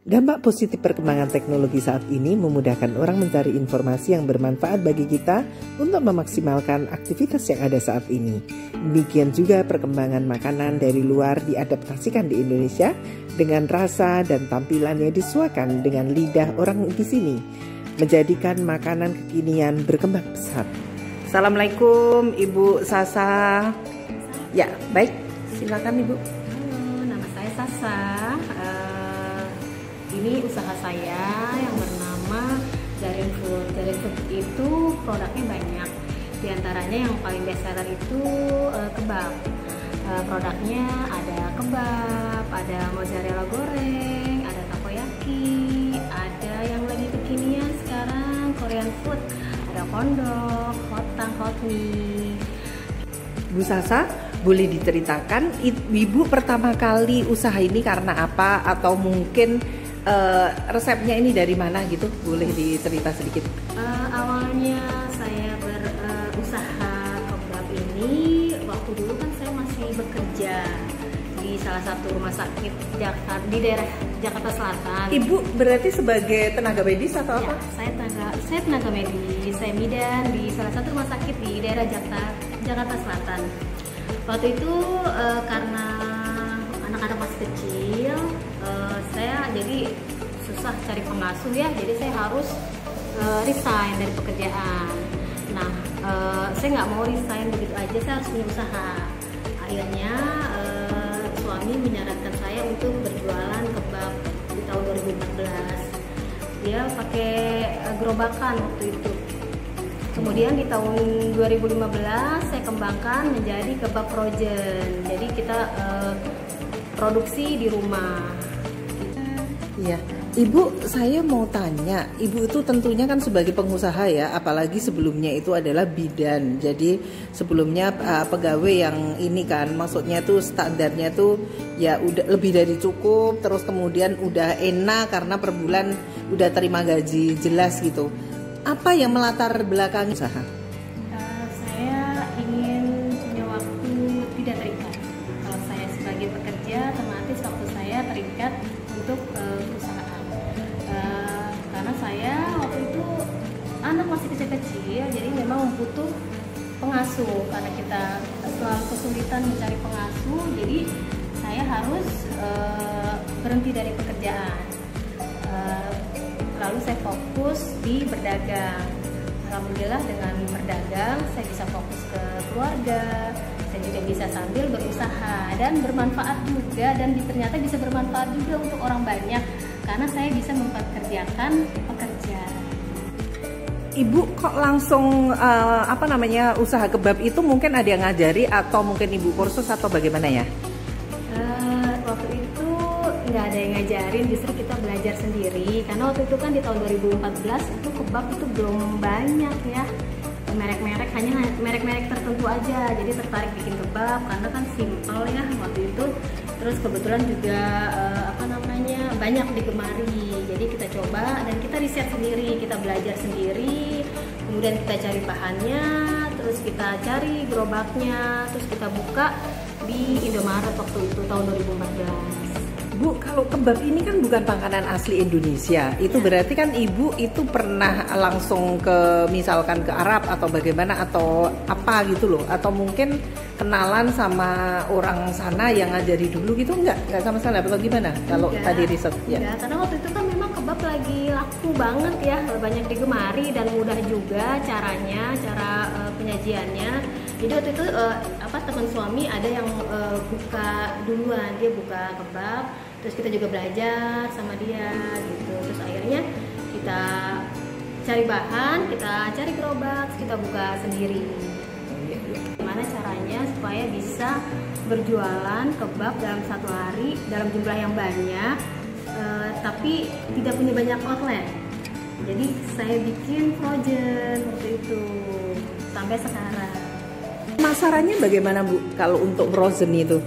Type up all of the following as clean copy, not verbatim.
Dampak positif perkembangan teknologi saat ini memudahkan orang mencari informasi yang bermanfaat bagi kita untuk memaksimalkan aktivitas yang ada saat ini. Demikian juga perkembangan makanan dari luar diadaptasikan di Indonesia dengan rasa dan tampilannya disesuaikan dengan lidah orang di sini, menjadikan makanan kekinian berkembang pesat. Assalamualaikum Ibu Sasa. Ya, baik. Silakan Ibu. Halo, nama saya Sasa. Ini usaha saya yang bernama Darin Food. Darin Food itu produknya banyak. Di antaranya yang paling best seller itu kebab. Produknya ada kebab, ada mozzarella goreng, ada takoyaki, ada yang lagi kekinian sekarang Korean food, ada kondok, hotang, hotmie. Bu Sasa, boleh diceritakan Ibu pertama kali usaha ini karena apa, atau mungkin resepnya ini dari mana gitu? Boleh dicerita sedikit? Awalnya saya berusaha kebab ini waktu dulu kan saya masih bekerja di salah satu rumah sakit di daerah Jakarta Selatan. Ibu berarti sebagai tenaga medis atau apa? Ya, saya tenaga medis, saya bidan di salah satu rumah sakit di daerah Jakarta Selatan. Waktu itu karena anak-anak masih kecil, saya jadi susah cari pengasuh ya, jadi saya harus resign dari pekerjaan. Nah, saya nggak mau resign begitu aja, saya harus punya usaha. Akhirnya suami menyarankan saya untuk berjualan kebab di tahun 2014. Dia pakai gerobakan waktu itu. Kemudian di tahun 2015 saya kembangkan menjadi kebab frozen. Jadi kita produksi di rumah. Iya, Ibu, saya mau tanya, Ibu itu tentunya kan sebagai pengusaha ya, apalagi sebelumnya itu adalah bidan. Jadi sebelumnya pegawai yang ini kan, maksudnya tuh standarnya tuh ya udah lebih dari cukup, terus kemudian udah enak karena per bulan udah terima gaji jelas gitu. Apa yang melatar belakang usaha? Saya ingin punya waktu tidak terikat. Kalau saya sebagai pekerja, otomatis waktu saya terikat untuk perusahaan. Karena saya waktu itu anak masih kecil-kecil, jadi memang butuh pengasuh. Karena kita selalu kesulitan mencari pengasuh, jadi saya harus berhenti dari pekerjaan. Lalu saya fokus di berdagang. Alhamdulillah dengan berdagang saya bisa fokus ke keluarga, saya juga bisa sambil berusaha dan bermanfaat juga, dan ternyata bisa bermanfaat juga untuk orang banyak karena saya bisa mempekerjakan pekerja. Ibu kok langsung usaha kebab itu, mungkin ada yang ngajari atau mungkin Ibu kursus atau bagaimana ya? Waktu itu nggak ada yang ngajarin, justru kita belajar sendiri karena waktu itu kan di tahun 2014 itu kebab itu belum banyak ya, merek-merek, hanya merek-merek tertentu aja. Jadi tertarik bikin kebab karena kan simple ya waktu itu, terus kebetulan juga banyak digemari, jadi kita coba dan kita riset sendiri, kita belajar sendiri, kemudian kita cari bahannya, terus kita cari gerobaknya, terus kita buka di Indomaret waktu itu tahun 2014. Bu, kalau kebab ini kan bukan makanan asli Indonesia. Itu berarti kan Ibu itu pernah langsung ke misalkan ke Arab atau bagaimana atau apa gitu loh, atau mungkin kenalan sama orang sana yang ngajari dulu gitu, enggak sama sekali atau gimana? Kalau tadi riset ya. Enggak, karena waktu itu kan memang kebab lagi laku banget ya, banyak digemari dan mudah juga cara penyajiannya. Jadi waktu itu teman suami ada yang buka duluan, dia buka kebab, terus kita juga belajar sama dia gitu. Terus akhirnya kita cari bahan, kita cari gerobak, kita buka sendiri. Gimana caranya supaya bisa berjualan kebab dalam satu hari dalam jumlah yang banyak, tapi tidak punya banyak outlet. Jadi saya bikin frozen waktu itu sampai sekarang. Pemasarannya bagaimana Bu kalau untuk frozen itu?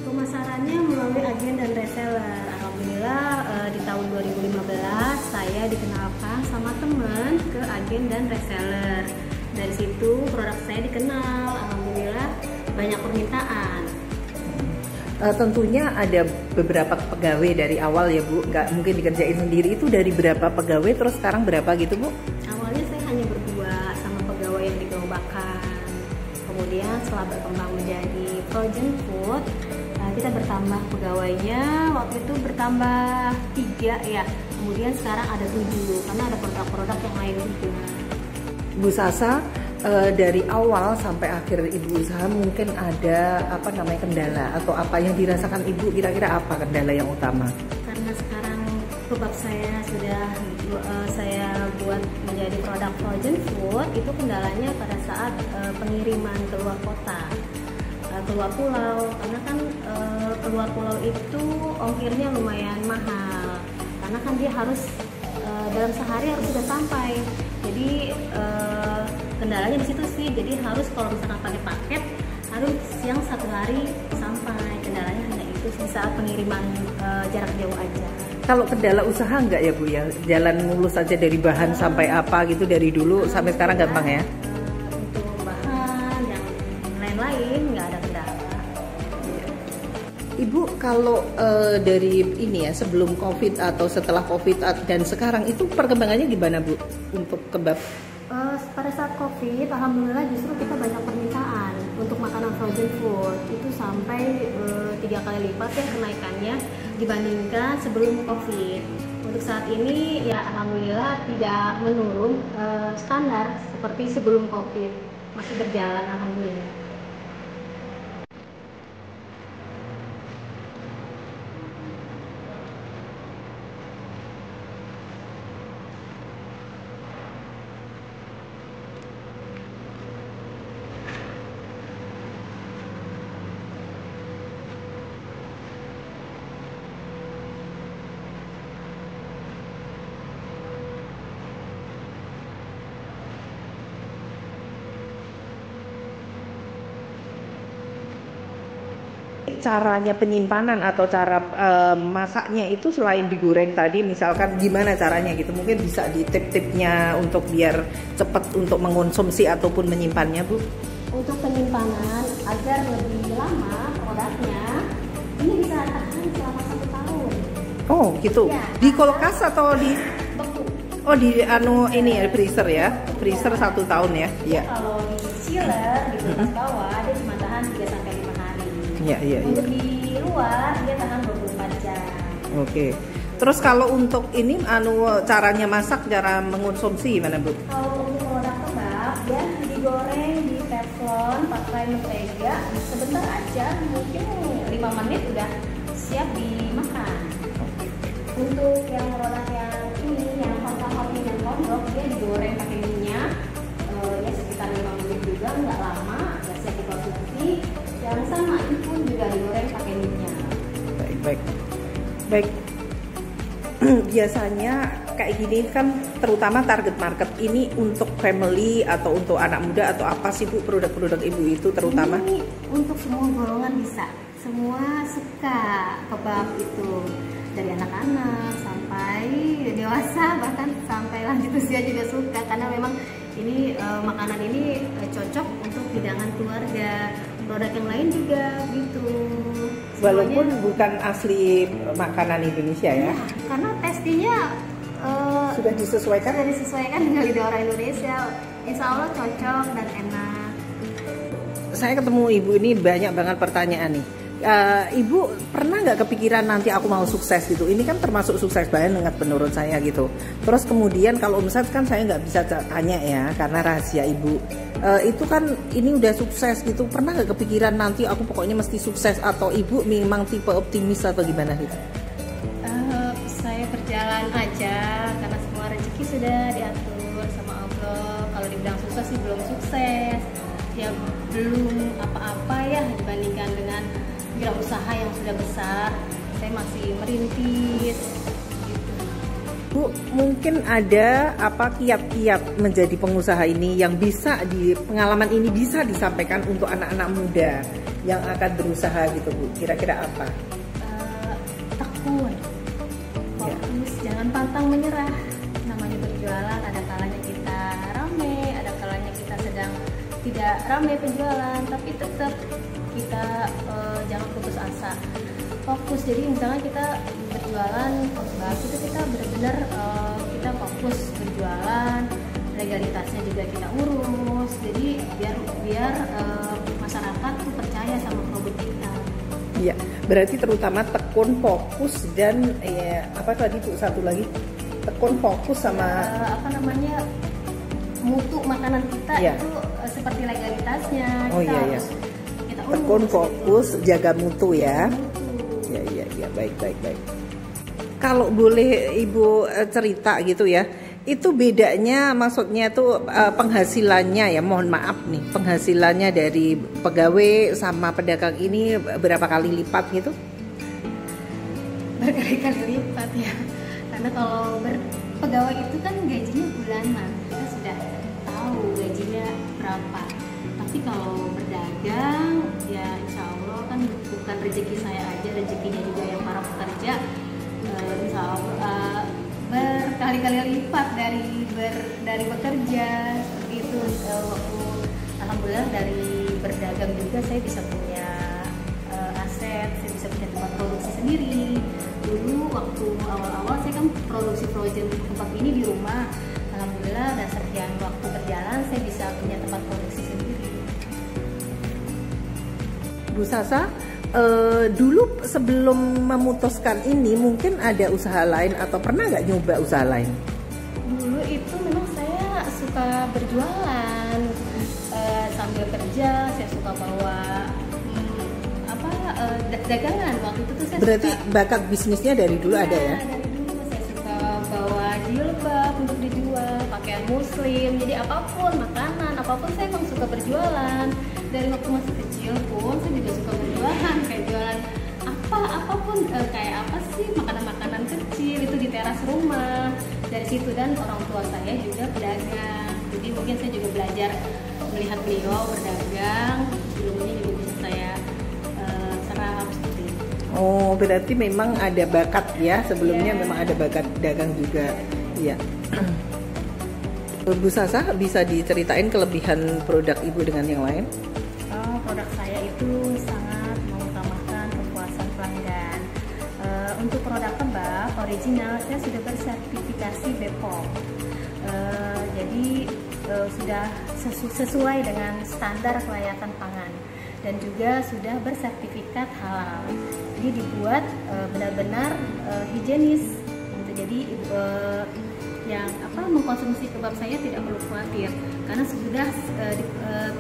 Pemasarannya melalui agen dan reseller. Alhamdulillah di tahun 2015 saya dikenalkan sama teman ke agen dan reseller. Dari situ produk saya dikenal. Alhamdulillah banyak permintaan. Tentunya ada beberapa pegawai dari awal ya Bu, nggak mungkin dikerjain sendiri. Itu dari berapa pegawai terus sekarang berapa gitu Bu? Awalnya saya hanya berdua sama pegawai yang digerobakkan. Kemudian setelah berkembang menjadi frozen food, kita bertambah pegawainya. Waktu itu bertambah 3 ya. Kemudian sekarang ada 7 karena ada produk-produk yang lain juga. Bu Sasa, dari awal sampai akhir Ibu usaha mungkin ada kendala atau apa yang dirasakan Ibu, kira-kira apa kendala yang utama? Karena sekarang kebab saya sudah saya buat menjadi produk frozen food, itu kendalanya pada saat pengiriman keluar kota, keluar pulau, karena kan keluar pulau itu ongkirnya lumayan mahal, karena kan dia harus dalam sehari harus sudah sampai. Jadi kendalanya di situ sih. Jadi harus kalau misalkan pakai paket harus yang 1 hari sampai. Kendalanya hanya itu di saat pengiriman jarak jauh aja. Kalau kendala usaha enggak ya Bu ya? Jalan mulus saja dari bahan sampai apa gitu dari dulu sampai sekarang gampang ya? Untuk bahan yang lain-lain nggak ada kendala. Ibu kalau dari ini ya sebelum COVID atau setelah COVID dan sekarang itu perkembangannya gimana Bu untuk kebab? Pada saat COVID, alhamdulillah justru kita banyak permintaan untuk makanan frozen food. Itu sampai 3 kali lipat ya kenaikannya dibandingkan sebelum COVID. Untuk saat ini ya alhamdulillah tidak menurun standar seperti sebelum COVID, masih berjalan alhamdulillah. Caranya penyimpanan atau cara masaknya itu selain digoreng tadi, misalkan gimana caranya gitu, mungkin bisa di tip-tipnya untuk biar cepat untuk mengonsumsi ataupun menyimpannya Bu? Untuk penyimpanan agar lebih lama produknya, ini bisa tahan selama 1 tahun. Oh gitu, Ya, di kulkas atau di beku. Oh di ini ya freezer ya, freezer 1 tahun ya? Iya. Kalau di chiller di kulkas bawah dia cuma tahan 3-5 hari. Iya. Untuk di luar dia tahan 24 jam. Oke. Terus kalau untuk ini caranya masak, cara mengonsumsi gimana Bu? Kalau untuk produk kebab dia digoreng di teflon pakai mentega sebentar aja, mungkin 5 menit udah siap dimakan. Untuk yang produk yang ini yang hot dan kondok dia digoreng pakai minyak ya sekitar 5 menit juga, nggak lama, udah siap dikonsumsi. Yang sama itu pun juga digoreng pakai minyak. Baik. Biasanya kayak gini kan terutama target market ini untuk family atau untuk anak muda atau apa sih Bu produk-produk Ibu itu terutama? Ini untuk semua golongan bisa, semua suka kebab itu, dari anak-anak sampai dewasa bahkan sampai lanjut usia juga suka, karena memang ini makanan ini cocok untuk hidangan keluarga. Produk yang lain juga gitu. Walaupun bukan asli makanan Indonesia ya? Karena testingnya sudah disesuaikan dengan lidah orang Indonesia. Insya Allah cocok dan enak. Saya ketemu Ibu ini banyak banget pertanyaan nih. Ibu pernah nggak kepikiran nanti aku mau sukses gitu? Ini kan termasuk sukses banget menurut saya gitu. Terus kemudian kalau omset kan saya nggak bisa tanya ya karena rahasia Ibu. Itu kan ini udah sukses gitu. Pernah nggak kepikiran nanti aku pokoknya mesti sukses, atau Ibu memang tipe optimis atau gimana gitu? Saya berjalan aja karena semua rezeki sudah diatur sama Allah. Kalau dibilang sukses sih belum sukses. Ya belum apa-apa ya dibandingkan dengan wirausaha yang sudah besar. Saya masih merintis gitu. Bu, mungkin ada apa kiat-kiat menjadi pengusaha ini yang bisa pengalaman ini bisa disampaikan untuk anak-anak muda yang akan berusaha gitu Bu? Kira-kira apa? Tekun, fokus, jangan pantang menyerah. Namanya berjualan, ada kalanya kita rame, ada kalanya kita sedang tidak ramai penjualan, tapi tetap kita jangan putus asa. fokus. Jadi misalnya kita berjualan kebab itu kita benar-benar kita fokus berjualan, legalitasnya juga kita urus. Jadi biar masyarakat tuh percaya sama produk kita. Iya, berarti terutama tekun, fokus, dan apa tadi tuh satu lagi, tekun, fokus sama mutu makanan kita itu seperti legalitasnya. Kita harus kita urus, tekun, fokus, gitu. Jaga mutu ya. Iya, baik. Kalau boleh Ibu cerita gitu ya, itu bedanya maksudnya tuh penghasilannya ya, mohon maaf nih, penghasilannya dari pegawai sama pedagang ini berapa kali lipat gitu? Berkali-kali lipat ya, karena kalau pegawai itu kan gajinya bulanan, kita sudah tahu gajinya berapa. Tapi kalau berdagang ya insya Allah kan bukan rezeki saya aja, rezekinya juga yang para pekerja. Insya Allah berkali-kali lipat dari bekerja seperti itu. Waktu alhamdulillah dari berdagang juga saya bisa punya aset, saya bisa punya tempat produksi sendiri. Dulu waktu awal-awal saya kan produksi frozen kebab ini di rumah. Alhamdulillah dan sekian waktu berjalan saya bisa punya tempat produksi sendiri. Bu Sasa, dulu sebelum memutuskan ini mungkin ada usaha lain atau pernah nggak nyoba usaha lain? Dulu itu memang saya suka berjualan sambil kerja, saya suka bawa dagangan. Waktu itu tuh saya berarti bakat bisnisnya dari dulu ada ya? Dari dulu saya suka bawa jilbab untuk dijual, pakaian muslim, jadi apapun makanan, apapun saya emang suka berjualan. Dari waktu masih kecil pun saya juga suka berjualan, kayak jualan apapun, kayak apa sih makanan-makanan kecil itu di teras rumah. Dari situ, dan orang tua saya juga pedagang, jadi mungkin saya juga belajar melihat beliau berdagang. Sebelumnya juga bisa saya serap seperti itu. Oh, berarti memang ada bakat ya, sebelumnya memang ada bakat dagang juga. Iya. Bu Sasa, bisa diceritain kelebihan produk Ibu dengan yang lain? Produk saya itu sangat mengutamakan kepuasan pelanggan. Untuk produk kebab original saya sudah bersertifikasi BPOM. Jadi sudah sesuai dengan standar kelayakan pangan dan juga sudah bersertifikat halal. Jadi dibuat benar-benar higienis. Jadi yang mengkonsumsi kebab saya tidak perlu khawatir karena sudah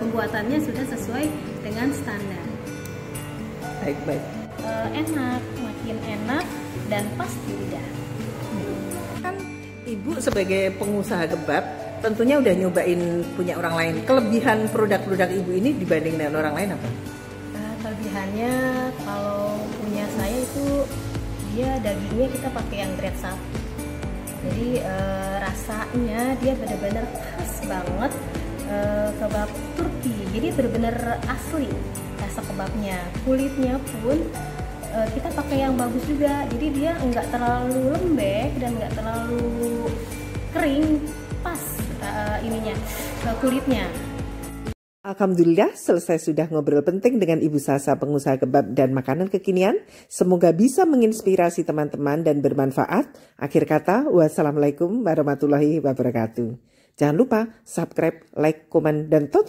pembuatannya sudah sesuai dengan standar. Baik. Enak, makin enak dan pas di lidah. Kan Ibu sebagai pengusaha kebab tentunya udah nyobain punya orang lain. Kelebihan produk-produk Ibu ini dibanding dengan orang lain apa? Kelebihannya kalau punya saya itu dia dagingnya kita pakai yang grade 1. Jadi rasanya dia benar-benar khas banget, kebab Turki. Jadi benar-benar asli rasa kebabnya. Kulitnya pun kita pakai yang bagus juga. Jadi dia nggak terlalu lembek dan nggak terlalu kering, pas kulitnya. Alhamdulillah, selesai sudah ngobrol penting dengan Ibu Sasa, pengusaha kebab dan makanan kekinian. Semoga bisa menginspirasi teman-teman dan bermanfaat. Akhir kata, wassalamualaikum warahmatullahi wabarakatuh. Jangan lupa subscribe, like, komen, dan tonton